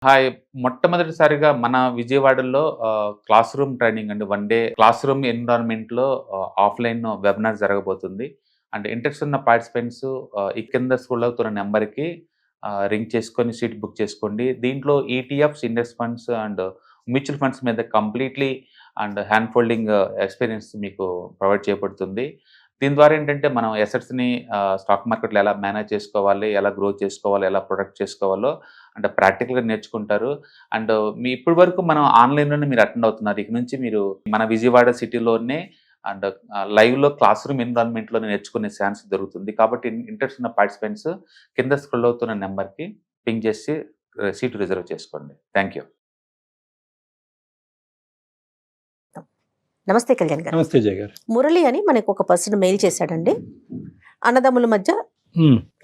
Hi. మొట్టమొదటిసారిగా మన విజయవాడలో క్లాస్ రూమ్ ట్రైనింగ్ అండి. 1 డే క్లాస్ రూమ్ ఎన్విరాన్మెంట్‌లో ఆఫ్‌లైన్ వెబినార్ జరగబోతుంది. అండ్ ఇంట్రెస్ట్ ఉన్న పార్టిసిపెంట్స్ ఈ కింద స్క్రోల్ అవుతున్న నంబర్‌కి రింగ్ చేసుకొని సీట్ బుక్ చేసుకోండి. దీంట్లో ETFs, index funds and mutual funds మీద completely and hand holding experience మీకు ప్రొవైడ్ చేయబడుతుంది. దీని ద్వారా ఏంటంటే మనం అసెట్స్‌ని స్టాక్ మార్కెట్‌లో ఎలా మేనేజ్ చేసుకోవాలి, ఎలా గ్రో చేసుకోవాలి, ఎలా ప్రొటెక్ట్ చేసుకోవాలో అంటే ప్రాక్టికల్‌గా నేర్చుకుంటారు. అండ్ ఇప్పటి వరకు మనం ఆన్‌లైన్‌లోనే మీరు అటెండ్ అవుతున్నారు. ఇక నుంచి మీరు మన విజయవాడ సిటీలోనే అండ్ లైవ్‌లో క్లాస్ రూమ్ ఎన్విరాన్మెంట్‌లో నేర్చుకునే ఛాన్స్ దొరుకుతుంది. కాబట్టి ఇంట్రెస్ట్ ఉన్న పార్టిసిపెంట్స్ కింద స్క్రోల్ అవుతున్న నంబర్‌కి పింగ్ చేసి సీట్ రిజర్వ్ చేసుకోండి. Thank you. నమస్తే కళ్యాణ్ గారు. నమస్తే జయ గారు. మురళి అని మనకు ఒక పర్సన్ మెయిల్ చేశాడండి. అన్నదమ్ముల మధ్య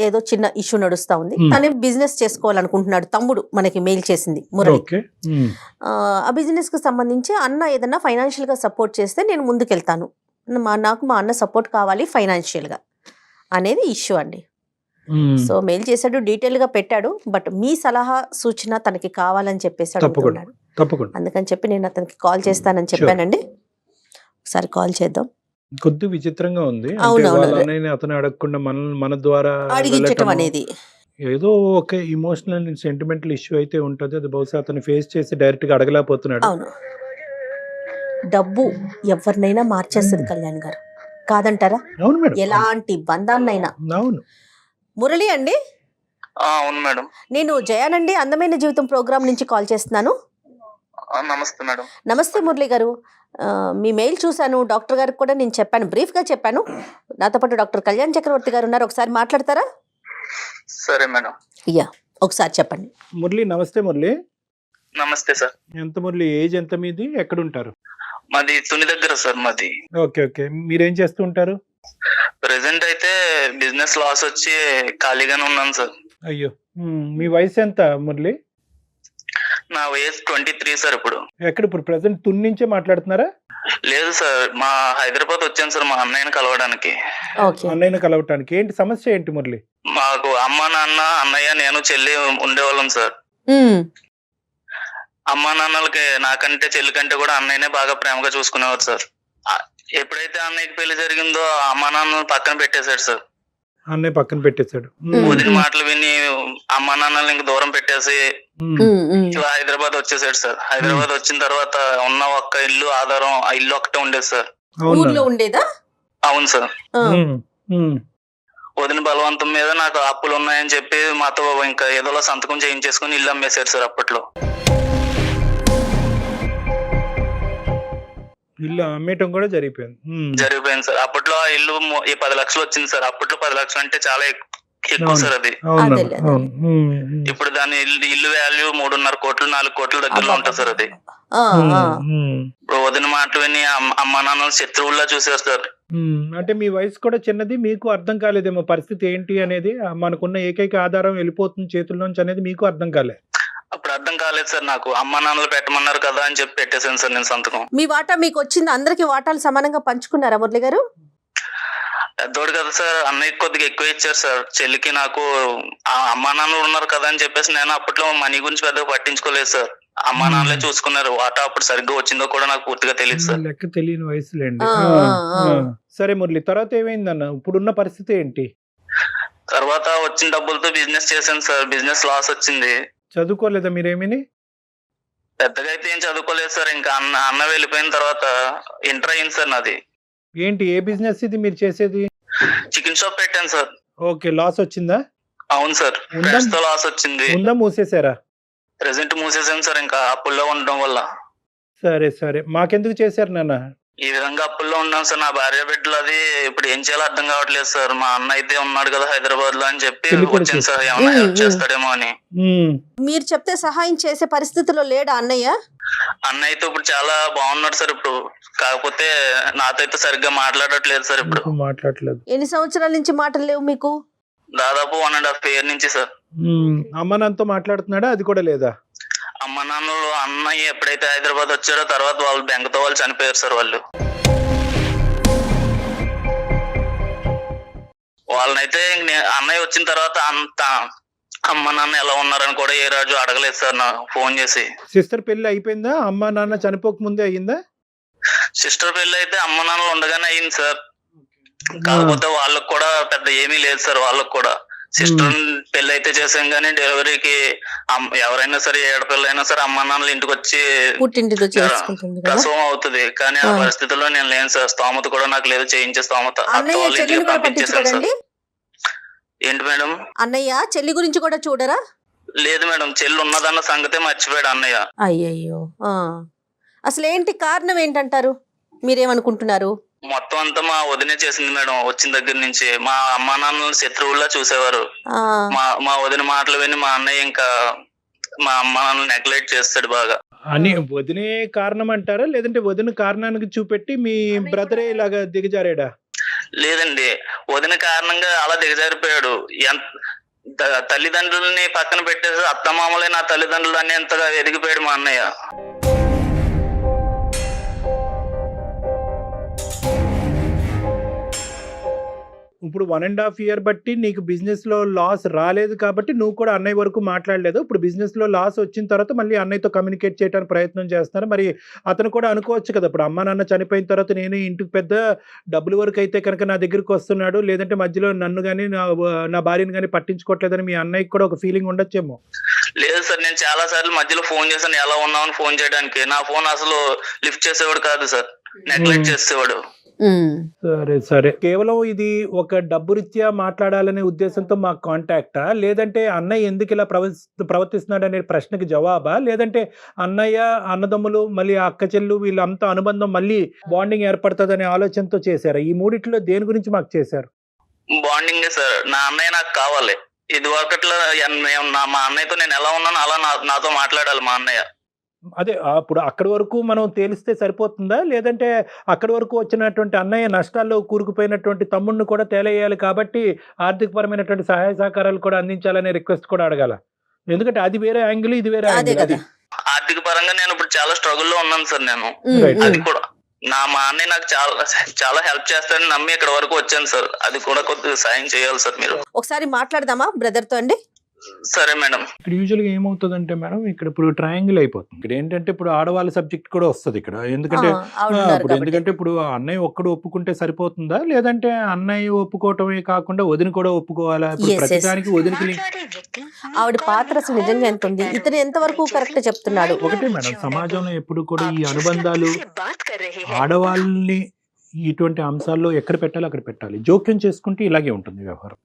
ఏదో చిన్న ఇష్యూ నడుస్తా ఉంది. తనే బిజినెస్ చేసుకోవాలనుకుంటున్నాడు. తమ్ముడు మనకి మెయిల్ చేసింది మురళి. ఆ బిజినెస్ కు సంబంధించి అన్న ఏదన్నా ఫైనాన్షియల్ గా సపోర్ట్ చేస్తే నేను ముందుకెళ్తాను, నాకు మా అన్న సపోర్ట్ కావాలి ఫైనాన్షియల్ గా అనేది ఇష్యూ అండి. సో మెయిల్ చేశాడు, డీటెయిల్ గా పెట్టాడు. బట్ మీ సలహా సూచన తనకి కావాలని చెప్పేసి అడుగుతున్నాడు. అందుకని చెప్పి నేను అతనికి కాల్ చేస్తానని చెప్పానండి. ఒకసారి కాల్ చేద్దాం. కొద్ది విచిత్రంగా ఉంది. అతను అడగకుండా మన ద్వారా అడిగించటం అనేది ఏదో ఒక ఇమోషనల్ సెంటిమెంటల్ ఇష్యూ అయితే ఉంటది. అది బహుశా అతను ఫేస్ చేసి డైరెక్ట్ గా అడగలేకపోతున్నాడు. అవును, డబ్బు ఎవరినైనా మార్చేస్తుంది కళ్యాణ్ గారు, కాదంటారా? అవును మేడం, ఎలాంటి బంధాన్నైనా. అవును. మురళి అండి. అవును మేడం. నేను జయానండి, అందమైన జీవితం ప్రోగ్రామ్ నుంచి కాల్ చేస్తున్నాను. నమస్తే మేడం. నమస్తే మురళి గారు. మీ మెయిల్ చూశాను, డాక్టర్ గారికి కూడా నేను చెప్పాను, బ్రీఫ్గా చెప్పాను. నాతో పాటు డాక్టర్ కళ్యాణ్ చక్రవర్తి గారు ఉన్నారు, ఒకసారి మాట్లాడతారా? సరే మేడం. యా, ఒకసారి చెప్పండి. మురళి నమస్తే. మురళి నమస్తే సార్. ఎంత మురళి, ఏజ్ ఎంత మీది, ఎక్కడ ఉంటారు? మాది తుని దగ్గర సార్. మాది. Okay okay. మీరేం చేస్తూ ఉంటారు? ప్రెసెంట్ అయితే బిజినెస్ లాస్ వచ్చి ఖాళీగానే ఉన్నాను సార్. అయ్యో, మీ వయసు ఎంత మురళి? నా వయసు 23 సార్. ఇప్పుడు ఇప్పుడు ప్రెసెంట్ తుని నుంచే మాట్లాడుతున్నారా? లేదు సార్, మా హైదరాబాద్ వచ్చాను సార్ మా అన్నయ్యని కలవడానికి. అన్నయ్యని కలవటానికి ఏంటి సమస్య ఏంటి మురళి? మాకు అమ్మ, నాన్న, అన్నయ్య, నేను, చెల్లి ఉండేవాళ్ళం సార్. అమ్మ నాన్నలకి నాకంటే చెల్లి కంటే కూడా అన్నయ్యనే బాగా ప్రేమగా చూసుకునేవారు సార్. ఎప్పుడైతే అన్నయ్యకి పెళ్లి జరిగిందో అమ్మ నాన్న పక్కన పెట్టేశాడు సార్. అన్నయ్య పక్కన పెట్టేశాడు. వదిన మాటలు విని అమ్మ నాన్నల్ని ఇంక దూరం పెట్టేసి ఇలా హైదరాబాద్ వచ్చేసాడు సార్. హైదరాబాద్ వచ్చిన తర్వాత ఉన్న ఒక్క ఇల్లు ఆధారం ఆ ఇల్లు ఒకటే ఉండేది సార్. ఊర్లో ఉండేదా? అవును సార్. వదిన బలవంతం మీద నాకు అప్పులు ఉన్నాయని చెప్పి మాతో ఇంకా ఏదోలా సంతకం చేయించేసుకుని ఇల్లు అమ్మేశారు సార్. అప్పట్లో ఇల్లు అమ్మేయటం కూడా జరిగిపోయింది సార్. అప్పట్లో ఆ ఇల్లు 10 లక్షలు వచ్చింది సార్. అప్పట్లో 10 లక్షలు అంటే చాలా ఎక్కువ సార్ అది. ఇప్పుడు దాని ఇల్లు వాల్యూ 3.5 కోట్లు 4 కోట్ల దగ్గరలో ఉంటుంది సార్ అది. ఇప్పుడు వదిన మాటలు విని అమ్మ నాన్న శత్రువుల్లా చూసారు సార్. అంటే మీ వయసు కూడా చిన్నది, మీకు అర్థం కాలేదేమో పరిస్థితి ఏంటి అనేది. మనకున్న ఏకైక ఆధారం వెళ్ళిపోతుంది చేతుల్లోంచి అనేది మీకు అర్థం కాలేదు. అప్పుడు అర్థం కాలేదు సార్ నాకు. అమ్మ నాన్నలు పెట్టమన్నారు కదా అని చెప్పి పెట్టేశాను సార్ నేను సంతకం. మీ వాటా మీకు వచ్చింది, అందరికి వాటాలు సమానంగా పంచుకున్నారా మురళి గారు? పెద్దోడు కదా సార్, అన్నయ్యకి కొద్దిగా ఎక్కువ ఇచ్చారు సార్. చెల్లికి నాకు అమ్మా నాన్నలు ఉన్నారు కదా అని చెప్పేసి నేను అప్పట్లో మనీ గురించి పెద్దగా పట్టించుకోలేదు సార్. అమ్మా నాన్నలే చూసుకున్నారు. వాటా అప్పుడు సరిగ్గా వచ్చిందో కూడా నాకు పూర్తిగా తెలియదు సార్. లెక్క తెలియని వయసులేండి. సరే మురళి, తర్వాత ఏమైందన్న? ఇప్పుడున్న పరిస్థితి ఏంటి? తర్వాత వచ్చిన డబ్బులతో బిజినెస్ చేశాను సార్. బిజినెస్ లాస్ వచ్చింది. చదువుకోలేదా మీరేమీ? పెద్దగా అయితే ఏం చదువుకోలేదు సార్. ఇంకా అన్న వెళ్ళిపోయిన తర్వాత ఇంటర్ అయింది సార్ నాది. ఏంటి, ఏ బిజినెస్ ఇది మీరు చేసేది? చికెన్ షాప్ పెట్టాను సార్. ఓకే, లాస్ వచ్చిందా? అవును సార్, ఫ్రెండ్స్ తో లాస్ వచ్చింది. ఉందా మూసేసారా? ప్రెసెంట్ మూసేసాను సార్, ఇంకా అప్పుల్లో ఉండడం వల్ల. సరే సరే, మాకెందుకు చేశారు నాన్న? ఈ విధంగా అప్పుల్లో ఉన్నాం సార్. నా భార్య బిడ్డలు అది ఇప్పుడు ఏం చేయాలో అర్థం కావట్లేదు సార్. మా అన్న అయితే ఉన్నాడు కదా హైదరాబాద్ లో అని చెప్పి వచ్చాను సార్, ఏమన్నా హెల్ప్ చేస్తాడేమో అని. మీరు చెప్తే సహాయం చేసే పరిస్థితిలో లేడా అన్నయ్య? అన్నయ్య అయితే ఇప్పుడు చాలా బాగున్నాడు సార్ ఇప్పుడు. కాకపోతే నాతో అయితే సరిగ్గా మాట్లాడట్లేదు సార్ ఇప్పుడు. మాట్లాడలేదు. ఎన్ని సంవత్సరాల నుంచి మాటలు లేవు మీకు? దాదాపు 1.5 years నుంచి సార్. అమ్మ నాన్నతో మాట్లాడుతున్నాడా? అది కూడా లేదా? అమ్మ నాన్నలు అన్నయ్య ఎప్పుడైతే హైదరాబాద్ వచ్చారో తర్వాత వాళ్ళు బెంగతో వాళ్ళు చనిపోయారు సార్. వాళ్ళనైతే అన్నయ్య వచ్చిన తర్వాత అంత అమ్మ నాన్న ఎలా ఉన్నారని కూడా ఏ రోజు అడగలేదు సార్ నా ఫోన్ చేసి. సిస్టర్ పెళ్లి అయిపోయిందా? అమ్మ నాన్న చనిపోక ముందే అయ్యిందా? సిస్టర్ పెళ్లి అయితే అమ్మ నాన్నలు ఉండగానే అయింది సార్. కాకపోతే వాళ్ళకి కూడా పెద్ద ఏమీ లేదు సార్. వాళ్ళకి కూడా సిస్టర్ పెళ్లి అయితే చేసాం కానీ డెలివరీకి ఎవరైనా సరే ఏడపిల్లైనా సరే అమ్మ నాన్నలు ఇంటికి వచ్చి పుట్టింటితో చేసుకుంటుంది కదా. ప్రసవం అవుతుంది. కానీ ఆ పరిస్థితుల్లో నేను లేను సార్. స్తోమత కూడా నాకు లేదు చేయించే స్తోమత. అన్నయ్య చెల్లిని కూడా పట్టించుకోడండి? ఏంటి మేడం? అన్నయ్య చెల్లి గురించి కూడా చూడరా? లేదు మేడం, చెల్లి ఉన్నదన్న సంగతే మర్చిపోయాడు అన్నయ్య. అయ్యయ్యో, అసలు ఏంటి కారణం ఏంటంటారు? మీరేమనుకుంటున్నారు? మొత్తం అంతా మా వదినే చేసింది మేడం. వచ్చిన దగ్గర నుంచి మా అమ్మా నాన్నలు శత్రువుల్లా చూసేవారు. మా వదిన మాటలు విని మా అన్నయ్య ఇంకా మా అమ్మా నాన్నలు నెగ్లెక్ట్ చేస్తాడు బాగా. అని వదినే కారణం అంటారా, లేదంటే వదిన కారణానికి చూపెట్టి మీ బ్రదరే ఇలాగా దిగజారాడా? లేదండి, వదిన కారణంగా అలా దిగజారిపోయాడు. తల్లిదండ్రుల్ని పక్కన పెట్టేసి అత్తమామలే నా తల్లిదండ్రులు అని ఎంతగా ఎదిగిపోయాడు మా అన్నయ్య. ఇప్పుడు 1.5 year బట్టి నీకు బిజినెస్ లో లాస్ రాలేదు కాబట్టి నువ్వు కూడా అన్నయ్య వరకు మాట్లాడలేదు. ఇప్పుడు బిజినెస్ లో లాస్ వచ్చిన తర్వాత మళ్ళీ అన్నయ్యతో కమ్యూనికేట్ చేయడానికి ప్రయత్నం చేస్తున్నారు. మరి అతను కూడా అనుకోవచ్చు కదా, ఇప్పుడు అమ్మ నాన్న చనిపోయిన తర్వాత నేను ఇంటికి పెద్ద డబ్బుల వరకు అయితే కనుక నా దగ్గరికి వస్తున్నాడు, లేదంటే మధ్యలో నన్ను కానీ నా భార్యను కానీ పట్టించుకోవట్లేదని మీ అన్నయ్యకి కూడా ఒక ఫీలింగ్ ఉండొచ్చేమో. లేదు సార్, నేను చాలా సార్లు మధ్యలో ఫోన్ చేశాను ఎలా ఉన్నామని ఫోన్ చేయడానికి. నా ఫోన్ అసలు లిఫ్ట్ చేసేవాడు కాదు సార్, నెగ్లెక్ట్ చేసేవాడు. సరే సరే, కేవలం ఇది ఒక డబ్బు రీత్యా మాట్లాడాలనే ఉద్దేశంతో మాకు కాంటాక్టా, లేదంటే అన్నయ్య ఎందుకు ఇలా ప్రవర్తిస్తున్నాడు అనే ప్రశ్నకి జవాబా, లేదంటే అన్నయ్య అన్నదమ్ములు మళ్ళీ అక్క చెల్లు వీళ్ళంతా అనుబంధం మళ్ళీ బాండింగ్ ఏర్పడుతుంది అనే ఆలోచనతో చేశారు? ఈ మూడిట్లో దేని గురించి మాకు చేశారు? Bonding sir. నా అన్నయ్య నాకు కావాలి. ఇది ఒకట్లో మా అన్నయ్యతో నేను ఎలా ఉన్నానో అలా నాతో మాట్లాడాలి మా అన్నయ్య. అదే అప్పుడు అక్కడి వరకు మనం తేలిస్తే సరిపోతుందా, లేదంటే అక్కడి వరకు వచ్చినటువంటి అన్నయ్య నష్టాల్లో కూరుకుపోయినటువంటి తమ్ముడిని కూడా తేలేయాలి కాబట్టి ఆర్థికపరమైనటువంటి సహాయ సహకారాలు కూడా అందించాలనే రిక్వెస్ట్ కూడా అడగాల? ఎందుకంటే అది వేరే యాంగిల్, ఇది వేరే యాంగిల్. అది ఆర్థిక పరంగా నేను ఇప్పుడు చాలా స్ట్రగుల్లో ఉన్నాను సార్. నేను అది కూడా మా అన్నయ్య నాకు చాలా హెల్ప్ చేస్తాడని నమ్మి ఇక్కడ వరకు వచ్చాను సార్. అది కూడా కొద్దిగా సాయం చేయాలి సార్ మీరు. ఒకసారి మాట్లాడదామా బ్రదర్ తో అండి? సరే మేడం. ఇక్కడ యూజువల్గా ఏమవుతుందంటే మేడం, ఇక్కడ ఇప్పుడు ట్రయాంగిల్ అయిపోతుంది. ఇక్కడ ఏంటంటే ఇప్పుడు ఆడవాళ్ళ సబ్జెక్ట్ కూడా వస్తుంది ఇక్కడ. ఎందుకంటే ఇప్పుడు అన్నయ్య ఒక్కడు ఒప్పుకుంటే సరిపోతుందా, లేదంటే అన్నయ్య ఒప్పుకోవటమే కాకుండా వదిన కూడా ఒప్పుకోవాలా? ప్రతిదానికి వదినకి ఆవిడ పాత్ర అసలు నిజంగా ఎంత ఉంది, ఇతను ఎంత వరకు కరెక్ట్ చెప్తున్నాడు? ఒకటే మేడం, సమాజంలో ఎప్పుడు కూడా ఈ అనుబంధాలు ఆడవాళ్ళని ఇటువంటి అంశాల్లో ఎక్కడ పెట్టాలో అక్కడ పెట్టాలి. జోక్యం చేసుకుంటే ఇలాగే ఉంటుంది వ్యవహారం.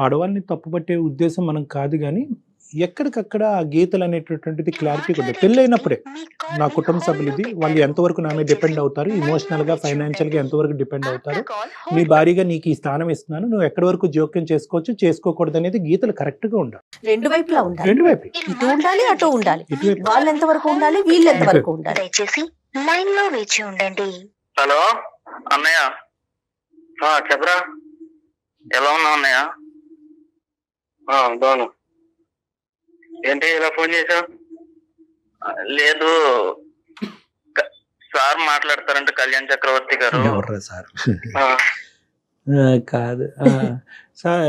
ఆడవాళ్ళని తప్పుపట్టే ఉద్దేశం మనం కాదు, కానీ ఎక్కడికక్కడ ఆ గీతలు అనేటటువంటిది క్లారిటీ ఉంటుంది. పెళ్ళైనప్పుడే నా కుటుంబ సభ్యులు ఇది, వాళ్ళు ఎంతవరకు నా మీద డిపెండ్ అవుతారు, ఇమోషనల్గా ఫైనాన్షియల్గా ఎంతవరకు డిపెండ్ అవుతారు, నీ భారీగా నీకు ఈ స్థానం ఇస్తున్నాను, నువ్వు ఎక్కడి వరకు జోక్యం చేసుకోవచ్చు చేసుకోకూడదు అనేది గీతలు కరెక్ట్గా ఉండాలి. రెండు వైపులా ఉండాలి. రెండు వైపు ఇటు ఉండాలి అటు ఉండాలి. వాళ్ళు ఎంత వరకు ఉండాలి, వీళ్ళు ఎంత వరకు ఉండాలి. దయచేసి లైన్ లో వేచి ఉండండి. హలో అన్నయ్య, చెప్పరా, ఎలా ఉన్నావు అన్నయ్య? బాను, ఏంటి ఇలా ఫోన్ చేసావు? లేదు సార్ మాట్లాడతారంటే కళ్యాణ్ చక్రవర్తి గారు. సార్ కాదు సార్,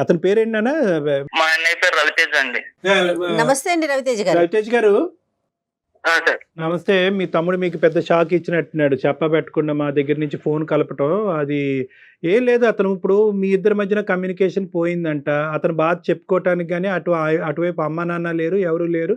అతని పేరేంటన్నా? మా అన్నయ్య పేరు రవితేజ్ అండి. నమస్తే అండి రవితేజ్ గారు. రవితేజ్ గారు సార్ నమస్తే. మీ తమ్ముడు మీకు పెద్ద షాక్ ఇచ్చినట్టున్నాడు, చెప్పబెట్టకుండా మా దగ్గర నుంచి ఫోన్ కలపటం. అది ఏం లేదు, అతను ఇప్పుడు మీ ఇద్దరి మధ్యన కమ్యూనికేషన్ పోయిందంట. అతను బాధ చెప్పుకోవటానికి కానీ అటువైపు అమ్మ నాన్న లేరు, ఎవరు లేరు.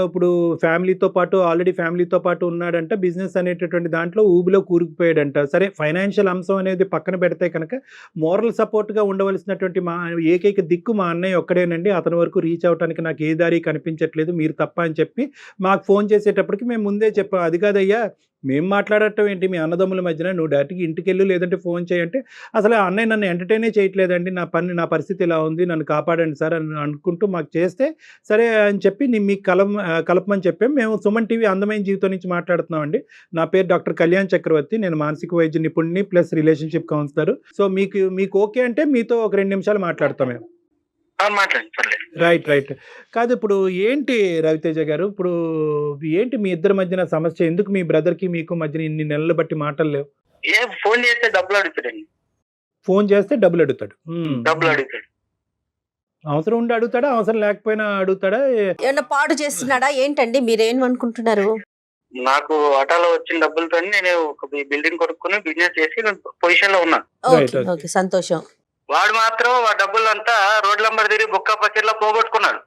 ఇప్పుడు ఆల్రెడీ ఫ్యామిలీతో పాటు ఉన్నాడంట. బిజినెస్ అనేటటువంటి దాంట్లో ఊబిలో కూరుకుపోయాడంట. సరే, ఫైనాన్షియల్ అంశం అనేది పక్కన పెడితే కనుక మోరల్ సపోర్ట్గా ఉండవలసినటువంటి మా ఏకైక దిక్కు మా అన్నయ్య ఒక్కడేనండి. అతని వరకు రీచ్ అవడానికి నాకు ఏ దారి కనిపించట్లేదు, మీరు తప్ప అని చెప్పి మాకు ఫోన్ చేసేటప్పటికి మేము ముందే చెప్పాం, అది కాదయ్యా మేము మాట్లాడటం ఏంటి మీ అన్నదమ్ముల మధ్యన, నువ్వు డైరెక్ట్గా ఇంటికి వెళ్ళు లేదంటే ఫోన్ చేయంటే అసలు అన్నయ్య నన్ను ఎంటర్టైనే చేయట్లేదండి, నా పరిస్థితి ఇలా ఉంది, నన్ను కాపాడండి సార్ అని అనుకుంటూ మాకు చేస్తే సరే అని చెప్పి మీకు కలపమని చెప్పాం. మేము సుమన్ టీవీ అందమైన జీవితం నుంచి మాట్లాడుతున్నామండి. నా పేరు డాక్టర్ కళ్యాణ్ చక్రవర్తి, నేను మానసిక వైద్య నిపుణుని ప్లస్ రిలేషన్షిప్ కౌన్సిలర్. సో మీకు ఓకే అంటే మీతో ఒక 2 నిమిషాలు మాట్లాడతాం మేము. రైట్. కాదు, ఇప్పుడు ఏంటి రవితేజ గారు, ఇప్పుడు ఏంటి మీ ఇద్దరి మధ్యన సమస్య? ఎందుకు మీ బ్రదర్కి మీకు మధ్యన ఇన్ని నెలలు బట్టి మాటలు లేవు? ఫోన్ చేస్తే డబ్బులు అడుగుతాడు. ఫోన్ చేస్తే డబ్బులు అడుగుతాడు. అవసరం ఉండి అడుగుతాడా, అవసరం లేకపోయినా అడుగుతాడా? ఏమన్నా పాడు చేస్తున్నాడా ఏంటండి, మీరేమనుకుంటున్నారు? నాకు ఆటోలో వచ్చిన డబ్బులతో నేను ఒక బిల్డింగ్ కొనుక్కుని బిజినెస్ చేసి పొజిషన్ లో ఉన్నా. Right, okay okay. ఓకే, సంతోషం. వాడు మాత్రం ఆ డబ్బులంతా రోడ్ల నంబర్ తిరిగి బుక్క పచ్చడిలో పోగొట్టుకున్నాడు.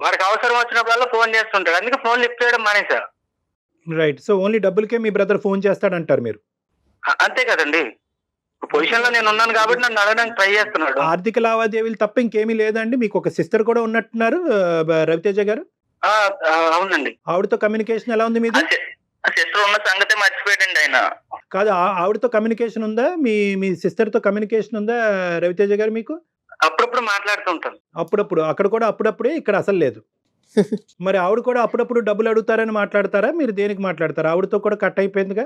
వాడికి అవసరం వచ్చినప్పుడల్లా ఫోన్ చేస్తుంటాడు, అందుకే ఫోన్ లిఫ్ట్ చేయడం మానేసా. రైట్. సో ఓన్లీ డబ్బులకే మీ బ్రదర్ ఫోన్ చేస్తాడంటారు మీరు? అంతే కదండి, పొజిషన్ లో నేను ఉన్నాను కాబట్టి నన్ను అడగడానికి ట్రై చేస్తున్నాడు. ఆర్థిక లావాదేవీలు తప్ప ఇంకేమీ లేదండి? మీకు ఒక సిస్టర్ కూడా ఉన్నట్టున్నారు రవితేజ గారు. అవునండి. ఆవిడతో కమ్యూనికేషన్ ఎలా ఉంది మీది? సిస్టర్ ఉన్న సంగతే మర్చిపోయాడండి ఆయన. కాదు, ఆవిడతో కమ్యూనికేషన్ ఉందా? మీ సిస్టర్ తో కమ్యూనికేషన్ ఉందా రవితేజ గారు మీకు? అప్పుడప్పుడు మాట్లాడుతూ ఉంటాను. అప్పుడప్పుడు, అక్కడ కూడా అప్పుడప్పుడే, ఇక్కడ అసలు లేదు. మరి ఆవిడ కూడా అప్పుడప్పుడు డబ్బులు అడుగుతారని మాట్లాడతారా? మీరు దేనికి మాట్లాడతారా? ఆవిడతో కూడా కట్ అయిపోయిందిగా.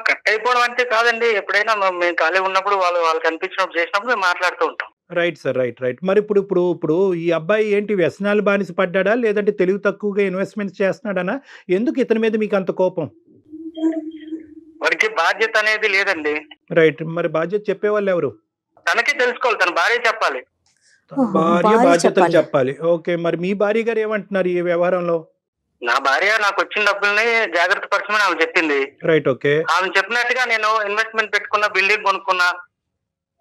కట్ అయిపోవడం అంటే కాదండి, ఎప్పుడైనా మేము ఖాళీ ఉన్నప్పుడు వాళ్ళకి అనిపించినప్పుడు చేసినప్పుడు మేము మాట్లాడుతూ ఉంటాం. Right sir, right. మరి ఇప్పుడు ఈ అబ్బాయి ఏంటి, వ్యసనాలు బానిస పడ్డాడా, లేదంటే తెలివి తక్కువగా ఇన్వెస్ట్మెంట్స్ చేస్తున్నాడనా? ఎందుకు ఇతని మీద మీకు అంత కోపం? వాడికి బాధ్యత అనేది లేదండి. రైట్. మరి బాధ్యత చెప్పేవాళ్ళు ఎవరు? తనకే తెలుసుకోవాలి, తన భార్య చెప్పాలి. భార్య భార్య బాధ్యతలు చెప్పాలి. చెప్పాలి. ఓకే. మరి మీ భార్య గారు ఏమంటున్నారు ఈ వ్యవహారంలో? నా భార్య నాకు వచ్చిన డబ్బుల్ని జాగ్రత్త పరచమని ఆమె చెప్పింది. రైట్. ఓకే. ఆమె చెప్పినట్టుగా నేను ఇన్వెస్ట్మెంట్ పెట్టుకున్న, బిల్డింగ్ కొనుక్కున్నా,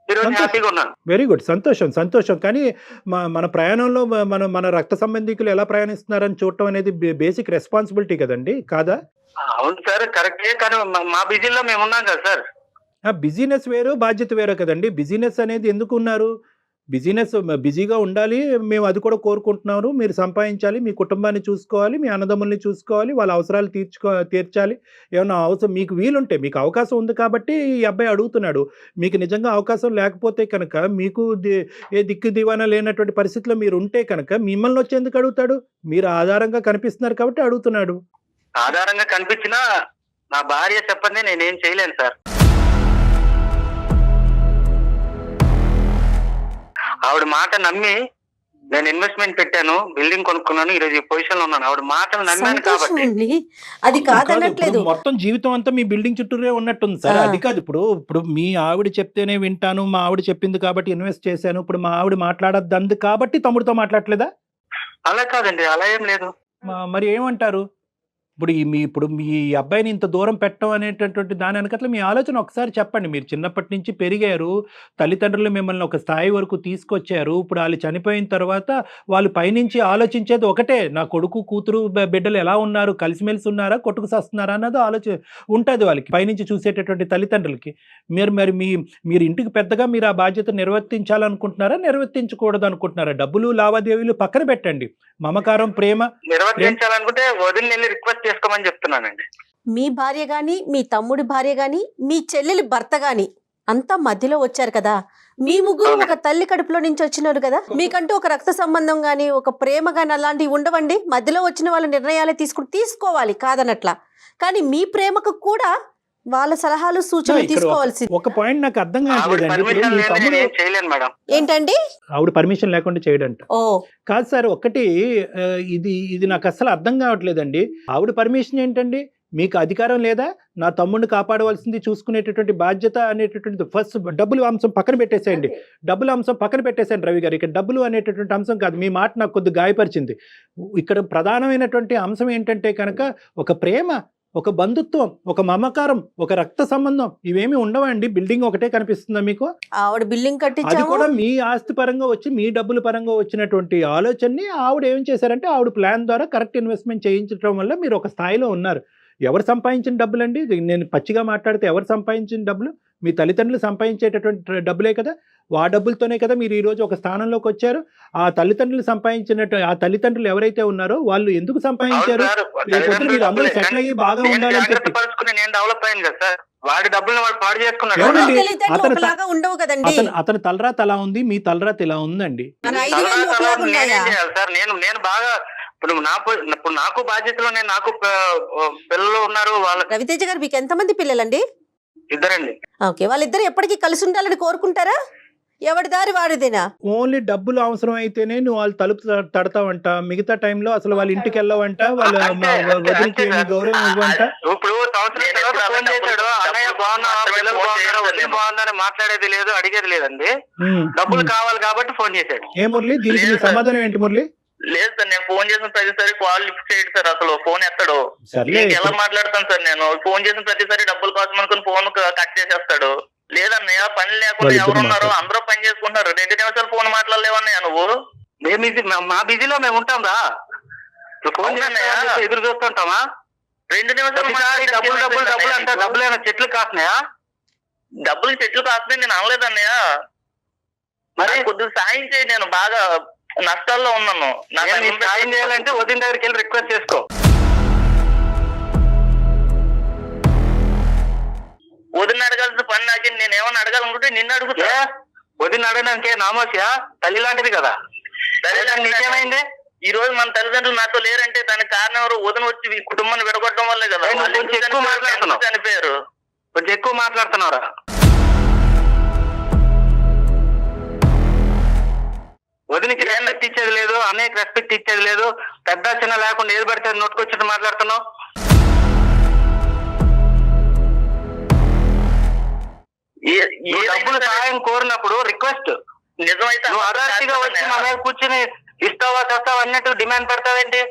ఈరోజు హ్యాపీగా ఉన్నాను. Very good. సంతోషం. కానీ మన ప్రయాణంలో మన రక్త సంబంధికులు ఎలా ప్రయాణిస్తున్నారని చూడటం అనేది బేసిక్ రెస్పాన్సిబిలిటీ కదండి, కాదా? అవును సార్, కరెక్టే. కానీ మా బిజీలో మేము ఉన్నాం కదా సార్. బిజినెస్ వేరు, బాధ్యత వేరు కదండి. బిజినెస్ అనేది ఎందుకు ఉన్నారు? బిజీగా ఉండాలి, మేము అది కూడా కోరుకుంటున్నారు. మీరు సంపాదించాలి, మీ కుటుంబాన్ని చూసుకోవాలి, మీ అన్నదమ్ముల్ని చూసుకోవాలి, వాళ్ళ అవసరాలు తీర్చాలి. ఏమన్నా అవసరం మీకు వీలుంటే, మీకు అవకాశం ఉంది కాబట్టి ఈ అబ్బాయి అడుగుతున్నాడు. మీకు నిజంగా అవకాశం లేకపోతే కనుక, మీకు ఏ దిక్కు దివానా లేనటువంటి పరిస్థితిలో మీరు ఉంటే కనుక మిమ్మల్ని వచ్చి ఎందుకు అడుగుతాడు? మీరు ఆధారంగా కనిపిస్తున్నారు కాబట్టి అడుగుతున్నాడు. ఆధారంగా కనిపించినా నా భార్య చెప్పండి నేనేం చేయలేను సార్. ఆవిడ మాట నమ్మి నేను ఇన్వెస్ట్మెంట్ పెట్టాను, బిల్డింగ్ కొనుక్కున్నాను, ఈరోజు ఈ పొజిషన్ లో ఉన్నాను. ఆవిడ మాటలు నమ్మాను సంతోషం కాబట్టి. అండి, అది కాదనట్లేదు. ఇప్పుడు మొత్తం జీవితం అంతా మీ బిల్డింగ్ చుట్టూరే ఉన్నట్టుంది సార్. అది కాదు, ఇప్పుడు మీ ఆవిడ చెప్తేనే వింటాను, మా ఆవిడ చెప్పింది కాబట్టి ఇన్వెస్ట్ చేశాను, ఇప్పుడు మా ఆవిడ మాట్లాడద్దు కాబట్టి తమ్ముడితో మాట్లాడలేదా? అలా కాదండి, అలా ఏం లేదు. మరి ఏమంటారు? ఇప్పుడు మీ అబ్బాయిని ఇంత దూరం పెట్టడం అనేటటువంటి దాని వెనకట్ల మీ ఆలోచన ఒకసారి చెప్పండి. మీరు చిన్నప్పటి నుంచి పెరిగారు, తల్లిదండ్రులు మిమ్మల్ని ఒక స్థాయి వరకు తీసుకొచ్చారు. ఇప్పుడు వాళ్ళు చనిపోయిన తర్వాత వాళ్ళు పైనుంచి ఆలోచించేది ఒకటే, నా కొడుకు కూతురు బిడ్డలు ఎలా ఉన్నారు, కలిసిమెలిసి ఉన్నారా, కొట్టుకుసస్తున్నారా అన్నది ఆలోచన ఉంటుంది వాళ్ళకి, పైనుంచి చూసేటటువంటి తల్లిదండ్రులకి. మీరు ఇంటికి పెద్దగా మీరు ఆ బాధ్యత నిర్వర్తించాలనుకుంటున్నారా, నిర్వర్తించకూడదు అనుకుంటున్నారా? డబ్బులు లావాదేవీలు పక్కన పెట్టండి, మమకారం, ప్రేమ నిర్వర్తించాలనుకుంటే వదిలి నేను రిక్వెస్ట్ చేసుకోమని చెప్తున్నానండి. మీ భార్య గాని, మీ తమ్ముడి భార్య గాని, మీ చెల్లెలి భర్త గాని అంతా మధ్యలో వచ్చారు కదా. మీ ముగ్గురు ఒక తల్లి కడుపులో నుంచి వచ్చినారు కదా. మీకంటూ ఒక రక్త సంబంధం గాని, ఒక ప్రేమ గాని అలాంటివి ఉండవండి. మధ్యలో వచ్చిన వాళ్ళ నిర్ణయాలే తీసుకోవాలి కాదనట్లా. కానీ మీ ప్రేమకు కూడా వాళ్ళ సలహాలు సూచనలు తీసుకోవాల్సింది. ఒక పాయింట్ నాకు అర్థం కావట్లేదండి. చేయలేను మేడం. ఏంటండి? ఆవిడ పర్మిషన్ లేకుండా చేయడంట. ఓ కాదు సార్, ఒకటి ఇది నాకు అస్సలు అర్థం కావట్లేదండి. ఆవిడ పర్మిషన్ ఏంటండి? మీకు అధికారం లేదా? నా తమ్ముడిని కాపాడవలసింది, చూసుకునేటటువంటి బాధ్యత అనేటటువంటి ఫస్ట్ డబ్బులు అంశం పక్కన పెట్టేసేయండి. డబ్బుల అంశం పక్కన పెట్టేసేయండి రవి గారు. ఇక్కడ డబ్బులు అనేటటువంటి అంశం కాదు. మీ మాట నాకు కొద్దిగా గాయపరిచింది. ఇక్కడ ప్రధానమైనటువంటి అంశం ఏంటంటే కనుక ఒక ప్రేమ, ఒక బంధుత్వం, ఒక మమకారం, ఒక రక్త సంబంధం, ఇవేమి ఉండవండి. బిల్డింగ్ ఒకటే కనిపిస్తుందా మీకు? ఆవిడ బిల్డింగ్ అది కట్టించాము. కూడా మీ ఆస్తి పరంగా వచ్చి, మీ డబ్బుల పరంగా వచ్చినటువంటి ఆలోచనని ఆవిడ ఏం చేశారంటే, ఆవిడ ప్లాన్ ద్వారా కరెక్ట్ ఇన్వెస్ట్మెంట్ చేయించడం వల్ల మీరు ఒక స్థాయిలో ఉన్నారు. ఎవరు సంపాదించిన డబ్బులండి? నేను పచ్చిగా మాట్లాడితే ఎవరు సంపాదించిన డబ్బులు? మీ తల్లిదండ్రులు సంపాదించేటటువంటి డబ్బులే కదా. ఆ డబ్బులతోనే కదా మీరు ఈరోజు ఒక స్థానంలోకి వచ్చారు. ఆ తల్లిదండ్రులు సంపాదించినట్టు, ఆ తల్లిదండ్రులు ఎవరైతే ఉన్నారో వాళ్ళు ఎందుకు సంపాదించారు? మీరు అందరూ సెటిల్ అయ్యి బాగా ఉండాలని చెప్పి. నేను డెవలప్ అయ్యాను కదా సార్. వాడి డబ్బుల్ని వాడు పాడు చేసుకున్నాడు. ఎవరండి? తెలివితేటలు ఒకలాగా ఉండవు కదండి. అతని తలరాత ఎలా ఉంది, మీ తలరాత ఎలా ఉందండి? మన 5,000 ఒకలాగా ఉన్నాయా? నేనేం చేయాలి సార్? నేను బాగా ఇప్పుడు నాకు బాధ్యతలు ఉన్నాయి. నాకు పిల్లలు ఉన్నారు. వాళ్ళ రవితేజ గారు, మీకు ఎంతమంది పిల్లలండి? ఇద్దరండి. ఓకే, వాళ్ళిద్దరు ఎప్పటికీ కలిసి ఉండాలని కోరుకుంటారా? ఎవరి దారి వాడిదేనా? ఓన్లీ డబ్బులు అవసరం అయితేనే నువ్వు వాళ్ళు తలుపు తడతావంట, మిగతా టైంలో అసలు వాళ్ళ ఇంటికి వెళ్ళవంట, వాళ్ళ వదిలికి ఏమి గౌరవం ఇవ్వంట. ఇప్పుడు సంవత్సరం తర్వాత ఫోన్ చేశాడు, అన్నయ్య బాగున్నావా, పిల్లలు బాగున్నారా, వదిలి బాగుందని మాట్లాడేది లేదు, అడిగేది లేదండి. డబ్బులు కావాలి కాబట్టి ఫోన్ చేశాడు. ఏ మురళి, దీనికి నీ సమాధానం ఏంటి మురళి? లేదు సార్, నేను ఫోన్ చేసిన ప్రతిసారి కాల్ లిఫ్ట్ చేయడు సార్, అసలు ఫోన్ ఎత్తాడు. సర్లే, ఎలా మాట్లాడతాను సార్ నేను? ఫోన్ చేసిన ప్రతిసారి డబ్బులు కోసం అనుకుని ఫోన్ కట్ చేసేస్తాడు. లేదన్నయ్య, పని లేకుండా ఎవరున్నారు, అందరూ పని చేసుకుంటున్నారు, 2 నిమిషాలు ఫోన్ మాట్లాడలేవన్నయ్య నువ్వు. మా బిజీలో మేము ఉంటాం రా, ఫోన్ ఎదురు చూస్తుంటామా? 2 నిమిషాలు డబ్బులు డబ్బులు డబ్బులు అంటే డబ్బులు ఏమైనా చెట్లు కాస్తున్నాయా? డబ్బులు చెట్లు కాస్తున్నాయి నేను అనలేదన్నయ్య. మరి కొద్దిగా సాయం చేయి, నేను బాగా నష్టాల్లో ఉన్నాను. నాకు సాయం చేయాలంటే వదిన దగ్గరికి వెళ్ళి రిక్వెస్ట్ చేసుకో. వదిన అడగాల్సిన పని నాకే, నేను ఏమన్నా అడగాలనుకుంటే నిన్ను అడుగుతా. వదిన అడగడానికి నామోసియా, తల్లి లాంటిది కదా. నీకేమైంది? ఈ రోజు మన తల్లిదండ్రులు నాతో లేరంటే దానికి కారణం ఎవరు? వదిన వచ్చి ఈ కుటుంబాన్ని విడగొట్టడం వల్లే కదా. కొంచెం ఎక్కువ మాట్లాడుతున్నావు, చనిపోయారు. కొంచెం ఎక్కువ మాట్లాడుతున్నారా? వదినికి రెస్పెక్ట్ ఇచ్చేది లేదు, అన్నయ్యకి రెస్పెక్ట్ ఇచ్చేది లేదు, పెద్ద చిన్న లేకుండా ఏది పడితే నోటుకొచ్చి మాట్లాడుతున్నావు. డబ్బులు సహాయం కోరినప్పుడు రిక్వెస్ట్ నిజమైతే నువ్వు అదార్తిగా వచ్చి మా మీద కూర్చుని ఇస్తావా చేస్తావా అన్నట్టు డిమాండ్ పెడతావేంటి?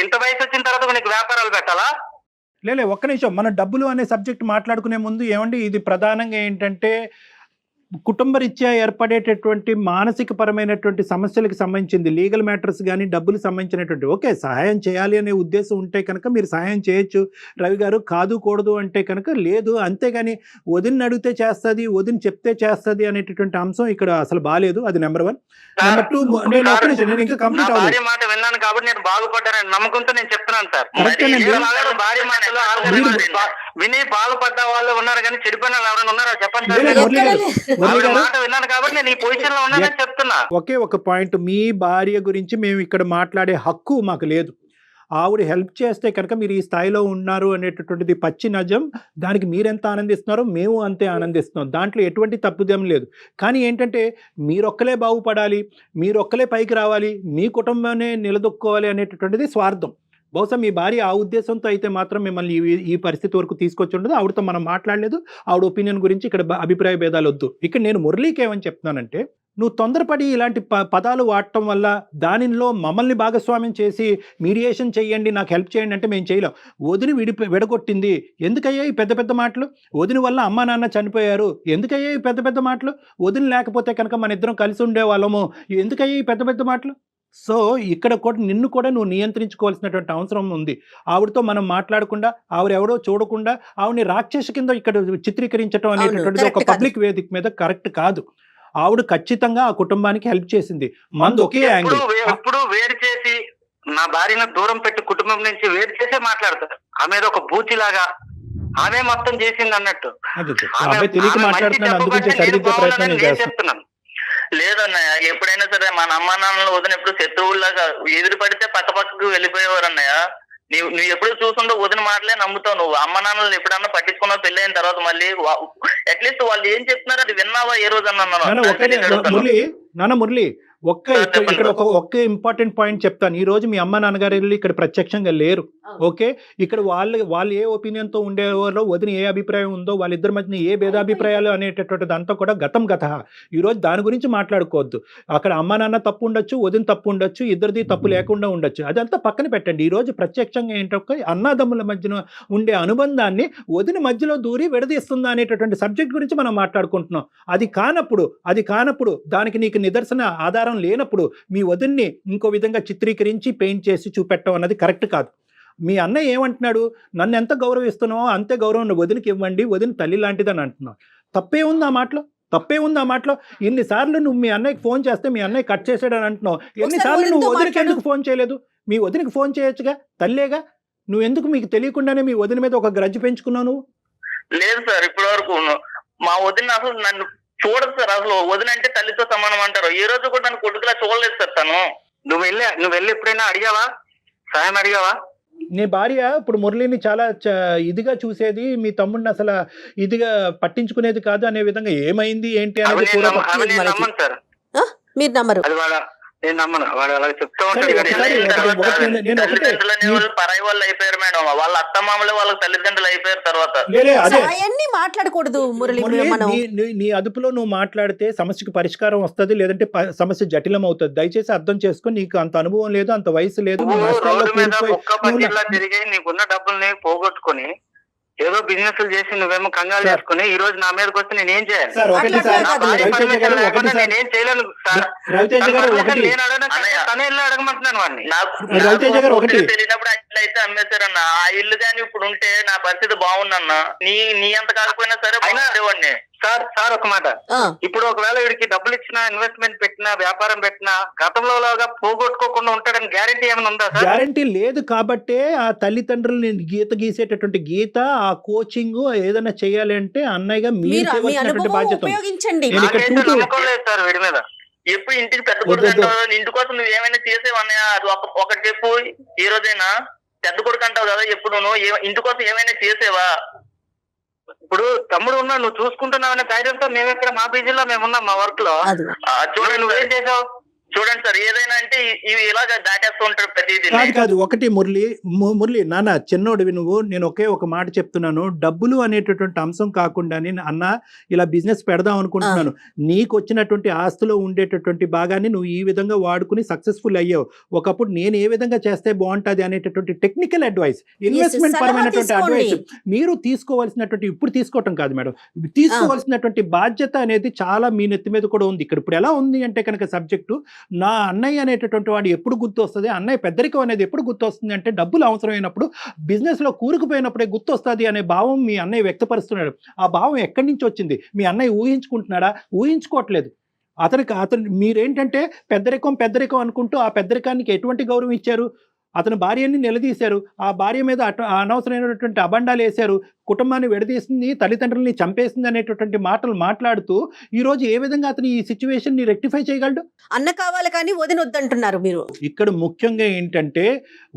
ఇంత వయసు వచ్చిన తర్వాత నీకు వ్యాపారాలు పెట్టాలా? లే ఒక్క నిమిషం, మన డబ్బులు అనే సబ్జెక్ట్ మాట్లాడుకునే ముందు ఏమండి, ఇది ప్రధానంగా ఏంటంటే కుటుంబరీత్యా ఏర్పడేటటువంటి మానసిక పరమైనటువంటి సమస్యలకు సంబంధించింది, లీగల్ మ్యాటర్స్ కానీ డబ్బులు సంబంధించినటువంటి. ఓకే, సహాయం చేయాలి అనే ఉద్దేశం ఉంటే కనుక మీరు సహాయం చేయొచ్చు రవి గారు, కాదు కూడదు అంటే కనుక లేదు. అంతేగాని వదిన అడిగితే చేస్తుంది, వదిన చెప్తే చేస్తుంది అనేటటువంటి అంశం ఇక్కడ అసలు బాగాలేదు. అది నెంబర్ 1. నెంబర్ 2, నేను ఇంకా కంప్లీట్ అవ్వలేదు. మాట విన్నాను కాబట్టి నేను బాగుపడ్డానని నమ్మకంతో నేను చెప్తున్నాను సార్. భార్య మాటలు విని బాగుపడ్డ వాళ్ళు ఉన్నారు కానీ చెడిపోయిన వాళ్ళు ఎవరైనా ఉన్నారా చెప్పండి. మాట విన్నాను కాబట్టి నేను ఈ పొజిషన్ లో ఉన్నానని చెప్తున్నా. ఒకే ఒక పాయింట్, మీ భార్య గురించి మేము ఇక్కడ మాట్లాడే హక్కు మాకు లేదు. ఆవిడ హెల్ప్ చేస్తే కనుక మీరు ఈ స్థాయిలో ఉన్నారు అనేటటువంటిది పచ్చి నిజం. దానికి మీరెంత ఆనందిస్తున్నారో మేము అంతే ఆనందిస్తున్నాం, దాంట్లో ఎటువంటి తప్పుదేం లేదు. కానీ ఏంటంటే మీరొక్కలే బాగుపడాలి, మీరొక్కలే పైకి రావాలి, మీ కుటుంబాన్ని నిలదొక్కోవాలి అనేటటువంటిది స్వార్థం. బహుశా మీ భార్య ఆ ఉద్దేశంతో అయితే మాత్రం మిమ్మల్ని ఈ పరిస్థితి వరకు తీసుకొచ్చి ఉండదు. ఆవిడతో మనం మాట్లాడలేదు, ఆవిడ ఒపీనియన్ గురించి ఇక్కడ అభిప్రాయ భేదాలు వద్దు. ఇక్కడ నేను మురళీకి ఏమని చెప్తున్నానంటే, నువ్వు తొందరపడి ఇలాంటి పదాలు వాడటం వల్ల దానిలో మమ్మల్ని భాగస్వామ్యం చేసి మీడియేషన్ చేయండి, నాకు హెల్ప్ చేయండి అంటే మేము చేయలేం. వదిని విడగొట్టింది, ఎందుకయ్యా ఈ పెద్ద పెద్ద మాటలు? వదిన వల్ల అమ్మా నాన్న చనిపోయారు, ఎందుకయ్యా ఈ పెద్ద పెద్ద మాటలు? వదిన లేకపోతే కనుక మన ఇద్దరం కలిసి ఉండేవాళ్ళము, ఎందుకయ్యా ఈ పెద్ద పెద్ద మాటలు? సో ఇక్కడ కూడా నిన్ను కూడా నువ్వు నియంత్రించుకోవాల్సినటువంటి అవసరం ఉంది. ఆవిడతో మనం మాట్లాడకుండా, ఆవిడెవడో చూడకుండా ఆవిడని రాక్షసి కింద ఇక్కడ చిత్రీకరించడం అనేటటువంటిది ఒక పబ్లిక్ వేదిక మీద కరెక్ట్ కాదు. ఆవిడ ఖచ్చితంగా ఆ కుటుంబానికి హెల్ప్ చేసింది. మంది ఒకే యాంగిల్. ఎప్పుడు వేరు చేసి నా భార్యను దూరం పెట్టి కుటుంబం నుంచి వేరు చేసే మాట్లాడతారు. ఆమె ఒక బూచిలాగా ఆమె మొత్తం చేసింది అన్నట్టు. తెలియక మాట్లాడుతున్నాను, అందుకే సరిదిద్దే ప్రయత్నం చేస్తున్నాను. లేదన్నయ్య, ఎప్పుడైనా సరే మన అమ్మా నాన్నలు వదిన ఎప్పుడు శత్రువుల్లాగా ఎదురు పడితే పక్క పక్కకు వెళ్ళిపోయేవారు అన్నయ్య. నువ్వు ఎప్పుడు చూసుకుంటావు వదిన మాటలే నమ్ముతావు. నువ్వు అమ్మ నాన్నలు ఎప్పుడన్నా పట్టించుకున్నావు పెళ్లి అయిన తర్వాత? మళ్ళీ అట్లీస్ట్ వాళ్ళు ఏం చెప్తున్నారో అది విన్నావా ఏ రోజు అన్నాను? మురళి ఇక్కడ ఒక్క ఇంపార్టెంట్ పాయింట్ చెప్తాను. ఈ రోజు మీ అమ్మ నాన్నగారు ఇక్కడ ప్రత్యక్షంగా లేరు. ఓకే, ఇక్కడ వాళ్ళు ఏ ఒపీనియన్ తో ఉండేవారో, వదిన ఏ అభిప్రాయం ఉందో, వాళ్ళిద్దరి మధ్య ఏ భేదాభిప్రాయాలు అనేటటువంటిది అంతా కూడా గతం గత. ఈ రోజు దాని గురించి మాట్లాడుకోవద్దు. అక్కడ అమ్మ నాన్న తప్పు ఉండొచ్చు, వదిన తప్పు ఉండొచ్చు, ఇద్దరిది తప్పు లేకుండా ఉండొచ్చు, అదంతా పక్కన పెట్టండి. ఈ రోజు ప్రత్యక్షంగా ఏంటంటే అన్నదమ్ముల మధ్యన ఉండే అనుబంధాన్ని వదిన మధ్యలో దూరి విడదీస్తుందా అనేటటువంటి సబ్జెక్ట్ గురించి మనం మాట్లాడుకుంటున్నాం. అది కానప్పుడు దానికి నీకు నిదర్శన ఆధారం లేనప్పుడు మీ వదిన్ని ఇంకో విధంగా చిత్రీకరించి పెయింట్ చేసి చూపెట్టడం అన్నది కరెక్ట్ కాదు. మీ అన్నయ్య ఏమంటున్నాడు? నన్ను ఎంత గౌరవిస్తున్నావో అంతే గౌరవం వదినకి ఇవ్వండి, వదిన తల్లి లాంటిదని అంటున్నావు. తప్పే ఉంది ఆ మాటలో? ఎన్నిసార్లు నువ్వు మీ అన్నయ్యకి ఫోన్ చేస్తే మీ అన్నయ్య కట్ చేసాడని అంటున్నావు. ఎన్నిసార్లు నువ్వు వదినకి ఎందుకు ఫోన్ చేయలేదు? మీ వదినకి ఫోన్ చేయొచ్చుగా, తల్లేగా. నువ్వు ఎందుకు మీకు తెలియకుండానే మీ వదిన మీద ఒక గ్రడ్జ్ పెంచుకున్నావు నువ్వు? లేదు సార్, ఇప్పటి వరకు మా వదిన అసలు నన్ను చూడదు సార్. అసలు వదిన అంటే తల్లితో సమానం అంటారు. ఏ రోజు కూడా నన్ను కొడుకులా చూడలేదు సార్ తను. నువ్వు వెళ్ళి ఎప్పుడైనా అడిగావా? సాయం అడిగావా? నీ భార్య ఇప్పుడు మురళిని చాలా ఇదిగా చూసేది, మీ తమ్ముడిని అసలు ఇదిగా పట్టించుకునేది కాదు అనే విధంగా ఏమైంది ఏంటి అనేది అవి కూడా నేను నమ్మను సార్, మీరు నమ్మరు. అది నేను నమ్మను. వాడు అలా చెప్తా ఉంటాడు. పరాయి వాళ్ళు అయిపోయారు మేడం, వాళ్ళ అత్తమామలే వాళ్ళకి తల్లిదండ్రులు అయిపోయారు తర్వాత. అవన్నీ మాట్లాడకూడదు మురళి. మనం నీ అదుపులో నువ్వు మాట్లాడితే సమస్యకు పరిష్కారం వస్తుంది, లేదంటే సమస్య జటిలం అవుతుంది. దయచేసి అర్థం చేసుకొని, నీకు అంత అనుభవం లేదు, అంత వయసు లేదు, రోడ్డు మీద ఒక్క పచ్చిలా తిరిగి నీకున్న డబ్బుల్ని పోగొట్టుకుని ఏదో బిజినెస్ చేసి నువ్వేమో కంగారు చేసుకుని ఈ రోజు నా మీదకి వస్తే నేనేం చేయాలి? నేనేం చేయలేను సార్. తనే ఇల్లు అడగమంటున్నాను వాడిని. తెలియనప్పుడు ఇల్లు అయితే అమ్మేశారన్న. ఆ ఇల్లు కానీ ఇప్పుడు ఉంటే నా పరిస్థితి బాగుందన్న. నీ అంత కాకపోయినా సరే బాగుండేవాడిని. సార్ ఒక మాట, ఇప్పుడు ఒకవేళ వీడికి డబ్బులు ఇచ్చినా, ఇన్వెస్ట్మెంట్ పెట్టినా, వ్యాపారం పెట్టినా గతంలో లాగా పోగొట్టుకోకుండా ఉంటాడని గ్యారంటీ ఏమైనా ఉందా సార్? గ్యారంటీ లేదు. కాబట్టే ఆ తల్లిదండ్రులు గీత గీసేటటువంటి గీత, ఆ కోచింగ్ ఏదైనా చేయాలి అంటే అన్నయ్యగా మీరు బాధ్యత ఉపయోగించండి. నమ్మకం లేదు సార్ వీడి మీద. ఎప్పుడు ఇంటికి పెద్ద కొడుకు అంటావు, ఇంటి కోసం నువ్వు ఏమైనా చేసేవన్నయ్య? అది ఒకటి చెప్పు, ఈ రోజైనా పెద్ద కొడుకు అంటావు కదా, ఎప్పుడు నువ్వు ఇంటి కోసం ఏమైనా చేసేవా? ఇప్పుడు తమ్ముడు ఉన్నా, నువ్వు చూసుకుంటున్నావనే ధైర్యంతో మేము ఇక్కడ మా పీజీలో మేము ఉన్నాం, మా వర్క్ లో. చూడండి నువ్వేం చేసావు. చూడండి సార్, ఏదైనా అంటే ఇవి ఇలాగ దాటేస్తూ ఉంటారు ప్రతిదీ. కాదు ఒకటి మురళి నాన్న చిన్నోడివి నువ్వు. నేను ఒక మాట చెప్తున్నాను, డబ్బులు అనేటటువంటి అంశం కాకుండా అన్న ఇలా బిజినెస్ పెడదాం అనుకుంటున్నాను, నీకు వచ్చినటువంటి ఆస్తిలో ఉండేటటువంటి భాగాన్ని నువ్వు ఈ విధంగా వాడుకుని సక్సెస్ఫుల్ అయ్యావు. ఒకప్పుడు నేను ఏ విధంగా చేస్తే బాగుంటుంది అనేటటువంటి టెక్నికల్ అడ్వైస్, ఇన్వెస్ట్మెంట్ పరమైనటువంటి అడ్వైస్ మీరు తీసుకోవాల్సినటువంటి, ఇప్పుడు తీసుకోవటం కాదు మేడం, తీసుకోవాల్సినటువంటి బాధ్యత అనేది చాలా మీ నెత్తి మీద కూడా ఉంది. ఇక్కడ ఇప్పుడు ఎలా ఉంది అంటే కనుక సబ్జెక్టు, నా అన్నయ్య అనేటటువంటి వాడు ఎప్పుడు గుర్తు వస్తుంది, అన్నయ్య పెద్దరికం అనేది ఎప్పుడు గుర్తు వస్తుంది అంటే డబ్బులు అవసరమైనప్పుడు, బిజినెస్లో కూరుకుపోయినప్పుడే గుర్తు వస్తుంది అనే భావం మీ అన్నయ్య వ్యక్తపరుస్తున్నాడు. ఆ భావం ఎక్కడి నుంచి వచ్చింది? మీ అన్నయ్య ఊహించుకుంటున్నాడా? ఊహించుకోవట్లేదు. అతను మీరేంటంటే పెద్దరికం అనుకుంటూ ఆ పెద్దరికానికి ఎటువంటి గౌరవం ఇచ్చారు? అతని భార్యని నిలదీశారు, ఆ భార్య మీద అనవసరమైనటువంటి అబండాలు వేశారు, కుటుంబాన్ని విడదీసింది, తల్లిదండ్రుల్ని చంపేసింది అనేటటువంటి మాటలు మాట్లాడుతూ ఈరోజు ఏ విధంగా అతను ఈ సిచ్యువేషన్ ని రెక్టిఫై చేయగలడు? అన్న కావాలి కానీ వదిన వద్దంటున్నారు మీరు. ఇక్కడ ముఖ్యంగా ఏంటంటే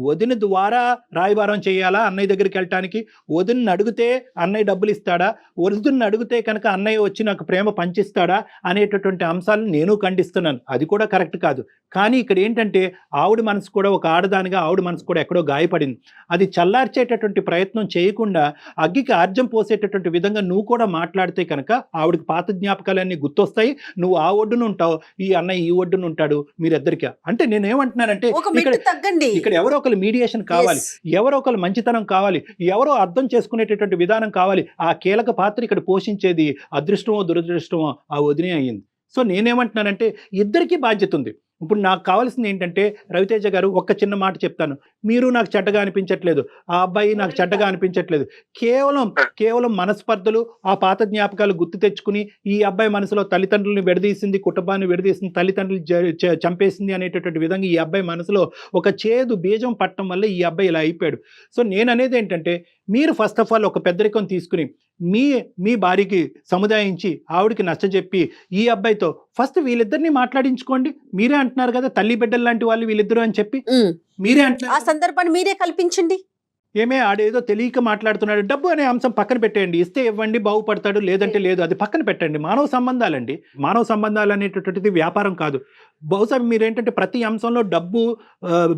వదిన ద్వారా రాయబారం చేయాలా అన్నయ్య దగ్గరికి వెళ్ళటానికి? వదిన అడిగితే అన్నయ్య డబ్బులు ఇస్తాడా? వదిన అడిగితే కనుక అన్నయ్య వచ్చి నాకు ప్రేమ పంచిస్తాడా అనేటటువంటి అంశాలను నేను ఖండిస్తున్నాను. అది కూడా కరెక్ట్ కాదు. కానీ ఇక్కడ ఏంటంటే ఆవిడ మనసు కూడా, ఒక ఆడదానిగా ఆవిడ మనసు కూడా ఎక్కడో గాయపడింది. అది చల్లార్చేటటువంటి ప్రయత్నం చేయకుండా అగ్గికి ఆర్జం పోసేటటువంటి విధంగా నువ్వు కూడా మాట్లాడితే కనుక ఆవిడకి పాత జ్ఞాపకాలన్నీ గుర్తొస్తాయి. నువ్వు ఆ ఒడ్డును ఉంటావు, ఈ అన్నయ్య ఈ ఒడ్డును ఉంటాడు, మీరిద్దరికీ. అంటే నేనేమంటున్నానంటే ఇక్కడ ఎవరో ఒకరు మీడియేషన్ కావాలి, ఎవరో ఒకరు మంచితనం కావాలి, ఎవరో అర్థం చేసుకునేటటువంటి విధానం కావాలి. ఆ కీలక పాత్ర ఇక్కడ పోషించేది అదృష్టమో దురదృష్టమో ఆ వదినే అయ్యింది. సో నేనేమంటున్నానంటే ఇద్దరికీ బాధ్యత ఉంది. ఇప్పుడు నాకు కావాల్సింది ఏంటంటే, రవితేజ గారు ఒక్క చిన్న మాట చెప్తాను, మీరు నాకు చెడ్డగా అనిపించట్లేదు, ఆ అబ్బాయి నాకు చెడ్డగా అనిపించట్లేదు, కేవలం మనస్పర్ధలు, ఆ పాత జ్ఞాపకాలు గుర్తు తెచ్చుకుని ఈ అబ్బాయి మనసులో తల్లిదండ్రులను విడదీసింది, కుటుంబాన్ని విడదీసింది, తల్లిదండ్రులు చంపేసింది అనేటటువంటి విధంగా ఈ అబ్బాయి మనసులో ఒక చేదు బీజం పట్టడం వల్ల ఈ అబ్బాయి ఇలా అయిపోయాడు. సో నేను అనేది ఏంటంటే, మీరు ఫస్ట్ ఆఫ్ ఆల్ ఒక పెద్దరికం తీసుకుని మీ భార్యకి సముదాయించి ఆవిడికి నచ్చజెప్పి ఈ అబ్బాయితో ఫస్ట్ వీళ్ళిద్దరిని మాట్లాడించుకోండి. మీరే అంటున్నారు కదా తల్లి బిడ్డలు లాంటి వాళ్ళు వీళ్ళిద్దరు అని చెప్పి, మీరే అంటున్నారు, ఆ సందర్భాన్ని మీరే కల్పించండి. ఏమే ఆడేదో తెలియక మాట్లాడుతున్నాడు, డబ్బు అనే అంశం పక్కన పెట్టేయండి, ఇస్తే ఇవ్వండి బాగుపడతాడు, లేదంటే లేదు, అది పక్కన పెట్టండి. మానవ సంబంధాలండి, మానవ సంబంధాలు అనేటటువంటిది వ్యాపారం కాదు. బహుశా మీరేంటంటే ప్రతి అంశంలో డబ్బు,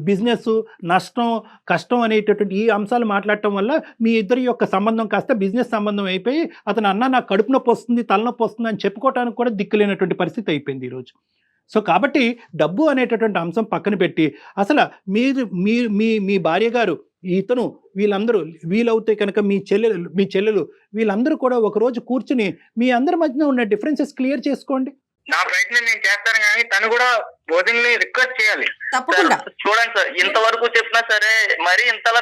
బిజినెస్, నష్టం, కష్టం అనేటటువంటి ఈ అంశాలు మాట్లాడటం వల్ల మీ ఇద్దరి యొక్క సంబంధం కాస్త బిజినెస్ సంబంధం అయిపోయి అతను అన్న నాకు కడుపు నొప్పి వస్తుంది, తలనొప్పి వస్తుంది అని చెప్పుకోవడానికి కూడా దిక్కులేనటువంటి పరిస్థితి అయిపోయింది ఈరోజు. సో కాబట్టి డబ్బు అనేటటువంటి అంశం పక్కన పెట్టి అసలు మీ భార్య గారు, ఇతను, వీళ్ళందరూ వీలవుతే కనుక మీ చెల్లెలు వీళ్ళందరూ కూడా ఒకరోజు కూర్చుని మీ అందరి మధ్యన ఉన్న డిఫరెన్సెస్ క్లియర్ చేసుకోండి. నా ప్రయత్నం నేను చేస్తాను, కానీ తను కూడా వదిలిని రిక్వెస్ట్ చేయాలి. తప్పకుండా చూడండి సార్, ఇంతవరకు చెప్పినా సరే మరి ఇంతలా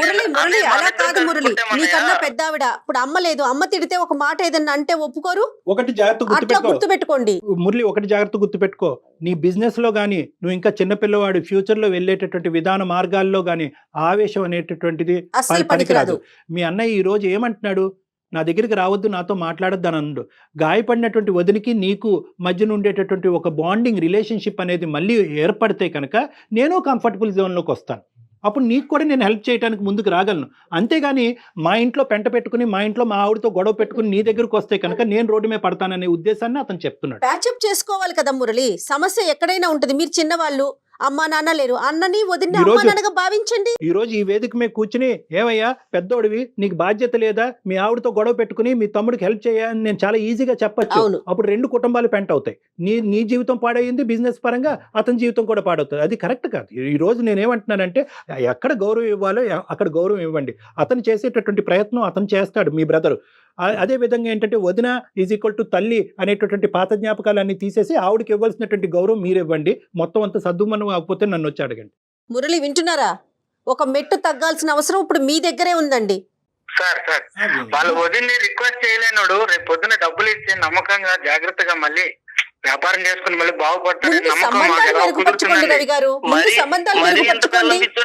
మురళి అలా కాదు మురళి, నీకన్నా పెద్ద ఆవిడ. ఇప్పుడు అమ్మ లేదు, అమ్మ తిడితే ఒక మాట ఏదన్నా అంటే ఒప్పుకోరు. ఒకటి జాగ్రత్త గుర్తుపెట్టుకోండి మురళి, ఒకటి జాగ్రత్త గుర్తుపెట్టుకో, నీ బిజినెస్ లో కానీ నువ్వు ఇంకా చిన్నపిల్లవాడు ఫ్యూచర్ లో వెళ్ళేటటువంటి విధాన మార్గాల్లో కానీ ఆవేశం అనేటటువంటిది పనికిరాదు. మీ అన్నయ్య ఈ రోజు ఏమంటున్నాడు, నా దగ్గరికి రావద్దు, నాతో మాట్లాడొద్దు అని అన్నాడు. గాయపడినటువంటి వదినికి నీకు మధ్యన ఉండేటటువంటి ఒక బాండింగ్ రిలేషన్షిప్ అనేది మళ్ళీ ఏర్పడితే కనుక నేను కంఫర్టబుల్ జోన్లోకి వస్తాను. అప్పుడు నీకు కూడా నేను హెల్ప్ చేయడానికి ముందుకు రాగలను. అంతేగాని మా ఇంట్లో పెంట పెట్టుకుని మా ఇంట్లో మా ఆవిడతో గొడవ పెట్టుకుని నీ దగ్గరకు వస్తే కనుక నేను రోడ్డు మీద పడతాననే ఉద్దేశాన్ని అతను చెప్తున్నాడు. ప్యాచప్ చేసుకోవాలి కదా మురళి, సమస్య ఎక్కడైనా ఉంటుంది. మీరు చిన్నవాళ్ళు, అమ్మా నాన్న లేరు, అన్నని వదిన అమ్మా నాన్నగా భావించండి. ఈ రోజు ఈ వేదిక మీద కూర్చుని ఏమయ్యా పెద్దోడివి, నీకు బాధ్యత లేదా, మీ ఆవిడతో గొడవ పెట్టుకుని మీ తమ్ముడికి హెల్ప్ చేయని నేను చాలా ఈజీగా చెప్పచ్చు. అప్పుడు 2 కుటుంబాలు పెంట అవుతాయి. నీ జీవితం పాడైంది, బిజినెస్ పరంగా అతని జీవితం కూడా పాడవుతుంది. అది కరెక్ట్ కాదు. ఈ రోజు నేనేమంటున్నానంటే ఎక్కడ గౌరవం ఇవ్వాలో అక్కడ గౌరవం ఇవ్వండి. అతను చేసేటటువంటి ప్రయత్నం అతను చేస్తాడు, మీ బ్రదరు. అదే విధంగా ఏంటంటే వదిన ఈజ్ ఈక్వల్ టు తల్లి అనేటటువంటి పాత జ్ఞాపకాలన్నీ తీసేసి ఆవిడకి ఇవ్వాల్సినటువంటి గౌరవం మీరివ్వండి. మొత్తం అంతా సద్దుమనం కాకపోతే నన్ను వచ్చి అడగండి. మురళి వింటున్నారా? ఒక మెట్టు తగ్గాల్సిన అవసరం ఇప్పుడు మీ దగ్గరే ఉందండి. సార్ వాళ్ళు వదిన్ని రిక్వెస్ట్ చేయలేనుడు రేపు పొద్దున డబ్బులు ఇచ్చి నమ్మకంగా జాగ్రత్తగా మళ్ళీ వ్యాపారం చేసుకుని మళ్ళీ బాగుపడతారని నమ్మకం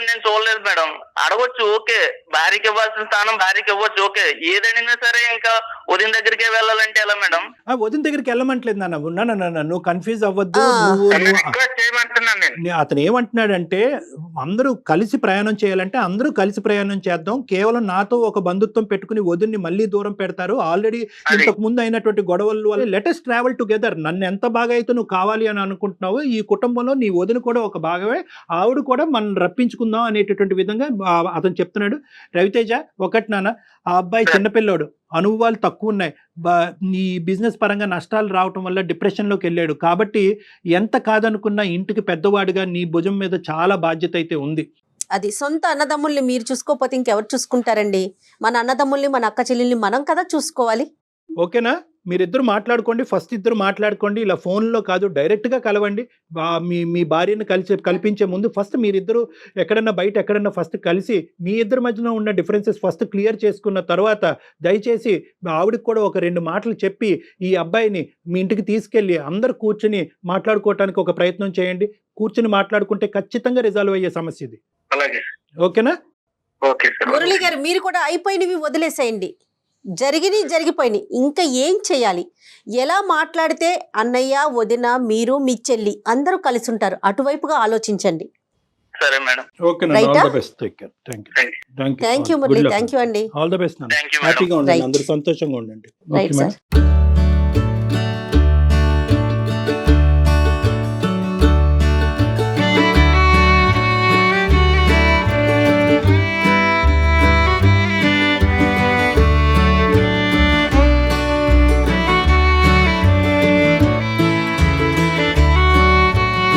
నేను చూడలేదు మేడం. అడగొచ్చు, ఓకే, భార్యకి ఇవ్వాల్సిన స్థానం భార్యకి ఇవ్వచ్చు, ఓకే. ఏదైనా సరే ఇంకా వదిన దగ్గరికే వెళ్ళాలంటే ఎలా మేడం? వదిన దగ్గరికి వెళ్ళమంటలేదు నాన్న, నువ్వు కన్ఫ్యూజ్ అవ్వద్దు. అతను ఏమంటున్నాడంటే అందరూ కలిసి ప్రయాణం చేయాలంటే అందరూ కలిసి ప్రయాణం చేద్దాం. కేవలం నాతో ఒక బంధుత్వం పెట్టుకుని వదిన్ని మళ్ళీ దూరం పెడతారు. ఆల్రెడీ ఇంతకు ముందు అయినటువంటి గొడవల వల్ల లెటెస్ట్ ట్రావెల్ టుగెదర్. నన్ను ఎంత బాగా అయితే నువ్వు కావాలి అని అనుకుంటున్నావు, ఈ కుటుంబంలో నీ వదిన కూడా ఒక భాగమే, ఆవిడ కూడా మనం రప్పించుకుందాం అనేటటువంటి విధంగా అతను చెప్తున్నాడు. రవితేజ ఒకటి నాన్న, ఆ అబ్బాయి చిన్నపిల్లోడు, అనుభవాలు తక్కువ ఉన్నాయి, నీ బిజినెస్ పరంగా నష్టాలు రావటం వల్ల డిప్రెషన్లోకి వెళ్ళాడు. కాబట్టి ఎంత కాదనుకున్నా ఇంటికి పెద్దవాడిగా నీ భుజం మీద చాలా బాధ్యత అయితే ఉంది. అది సొంత అన్నదమ్ముల్ని మీరు చూసుకోకపోతే ఇంకెవరు చూసుకుంటారండి? మన అన్నదమ్ముల్ని, మన అక్క చెల్లెల్ని మనం కదా చూసుకోవాలి. ఓకేనా? మీరిద్దరు మాట్లాడుకోండి, ఫస్ట్ ఇద్దరు మాట్లాడుకోండి. ఇలా ఫోన్లో కాదు, డైరెక్ట్గా కలవండి. మీ భార్యను కల్పించే ముందు ఫస్ట్ మీరిద్దరు ఎక్కడన్నా బయట ఎక్కడన్నా ఫస్ట్ కలిసి మీ ఇద్దరి మధ్యలో ఉన్న డిఫరెన్సెస్ ఫస్ట్ క్లియర్ చేసుకున్న తర్వాత దయచేసి ఆవిడకి కూడా ఒక 2 మాటలు చెప్పి ఈ అబ్బాయిని మీ ఇంటికి తీసుకెళ్ళి అందరు కూర్చుని మాట్లాడుకోవటానికి ఒక ప్రయత్నం చేయండి. కూర్చుని మాట్లాడుకుంటే ఖచ్చితంగా రిజాల్వ్ అయ్యే సమస్య ఇది. ఓకేనా? మురళి గారు, మీరు కూడా అయిపోయినవి వదిలేసేయండి. జరిగిపోయినాయి. ఇంకా ఏం చేయాలి? ఎలా మాట్లాడితే అన్నయ్య, వదిన, మీరు, మీ చెల్లి అందరూ కలిసి ఉంటారు, అటువైపుగా ఆలోచించండి. సరే madam. Thank you Murali, thank you అండి. All the best. హ్యాపీగా ఉండండి, అందరూ సంతోషంగా ఉండండి.